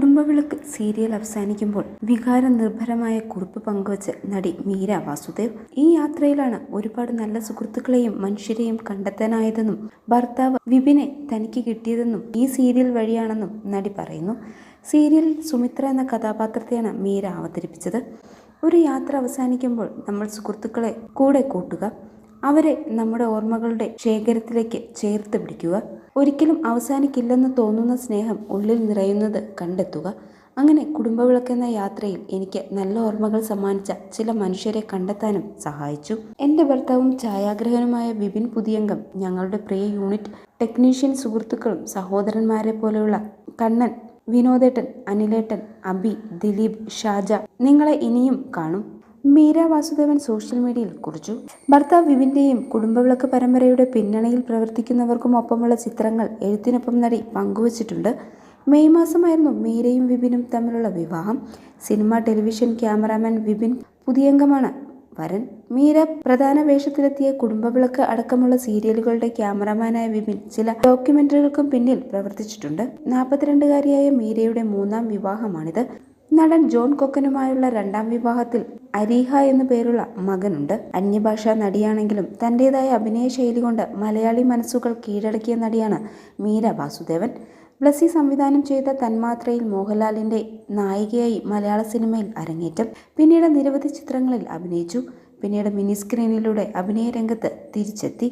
Kudumbavilakku serial അവസാനിക്കുമ്പോൾ വികാര നിർഭരമായ കുറിപ്പ് പങ്കുവച്ച് നടി മീര വാസുദേവ്. ഈ യാത്രയിലാണ് ഒരുപാട് നല്ല സുഹൃത്തുക്കളെയും മനുഷ്യരെയും കണ്ടെത്താനായതെന്നും ഭർത്താവ് വിപിനെ തനിക്ക് കിട്ടിയതെന്നും ഈ സീരിയൽ വഴിയാണെന്നും നടി പറയുന്നു. സീരിയലിൽ സുമിത്ര എന്ന കഥാപാത്രത്തെയാണ് മീര അവതരിപ്പിച്ചത്. ഒരു യാത്ര അവസാനിക്കുമ്പോൾ നമ്മൾ സുഹൃത്തുക്കളെ കൂടെ കൂട്ടുക, അവരെ നമ്മുടെ ഓർമ്മകളുടെ ശേഖരത്തിലേക്ക് ചേർത്ത് പിടിക്കുക, ഒരിക്കലും അവസാനിക്കില്ലെന്ന് തോന്നുന്ന സ്നേഹം ഉള്ളിൽ നിറയുന്നത് കണ്ടെത്തുക. അങ്ങനെ കുടുംബവിളക്കെന്ന യാത്രയിൽ എനിക്ക് നല്ല ഓർമ്മകൾ സമ്മാനിച്ച ചില മനുഷ്യരെ കണ്ടെത്താനും സഹായിച്ചു. എൻ്റെ ഭർത്താവും ഛായാഗ്രഹനുമായ വിപിൻ പുതിയംഗം, ഞങ്ങളുടെ പ്രിയ യൂണിറ്റ് ടെക്നീഷ്യൻ സുഹൃത്തുക്കളും സഹോദരന്മാരെ പോലെയുള്ള കണ്ണൻ, വിനോദേട്ടൻ, അനിലേട്ടൻ, അബി, ദിലീപ്, ഷാജ, നിങ്ങളെ ഇനിയും കാണും. മീര വാസുദേവൻ സോഷ്യൽ മീഡിയയിൽ കുറിച്ചു. ഭർത്താവ് വിപിൻ്റെയും കുടുംബവിളക്ക് പരമ്പരയുടെ പിന്നണിയിൽ പ്രവർത്തിക്കുന്നവർക്കും ഒപ്പമുള്ള ചിത്രങ്ങൾ എഴുത്തിനൊപ്പം നടി പങ്കുവച്ചിട്ടുണ്ട്. മെയ് മാസമായിരുന്നു മീരയും വിപിനും തമ്മിലുള്ള വിവാഹം. സിനിമ, ടെലിവിഷൻ ക്യാമറാമാൻ വിപിൻ പുതിയംഗമാണ് വരൻ. മീര പ്രധാന വേഷത്തിലെത്തിയ കുടുംബവിളക്ക് അടക്കമുള്ള സീരിയലുകളുടെ ക്യാമറാമാനായ വിപിൻ ചില ഡോക്യുമെന്ററികൾക്കും പിന്നിൽ പ്രവർത്തിച്ചിട്ടുണ്ട്. 42-കാരിയായ മീരയുടെ 3ാം വിവാഹമാണിത്. നടൻ ജോൺ കൊക്കനുമായുള്ള 2ാം വിവാഹത്തിൽ അരീഹ എന്നു പേരുള്ള മകനുണ്ട്. അന്യഭാഷാ നടിയാണെങ്കിലും തൻ്റെതായ അഭിനയ ശൈലി കൊണ്ട് മലയാളി മനസ്സുകൾ കീഴടക്കിയ നടിയാണ് മീര വാസുദേവൻ. ബ്ലസ്സി സംവിധാനം ചെയ്ത തന്മാത്രയിൽ മോഹൻലാലിൻ്റെ നായികയായി മലയാള സിനിമയിൽ അരങ്ങേറ്റം. പിന്നീട് നിരവധി ചിത്രങ്ങളിൽ അഭിനയിച്ചു. പിന്നീട് മിനി സ്ക്രീനിലൂടെ അഭിനയ രംഗത്ത് തിരിച്ചെത്തി.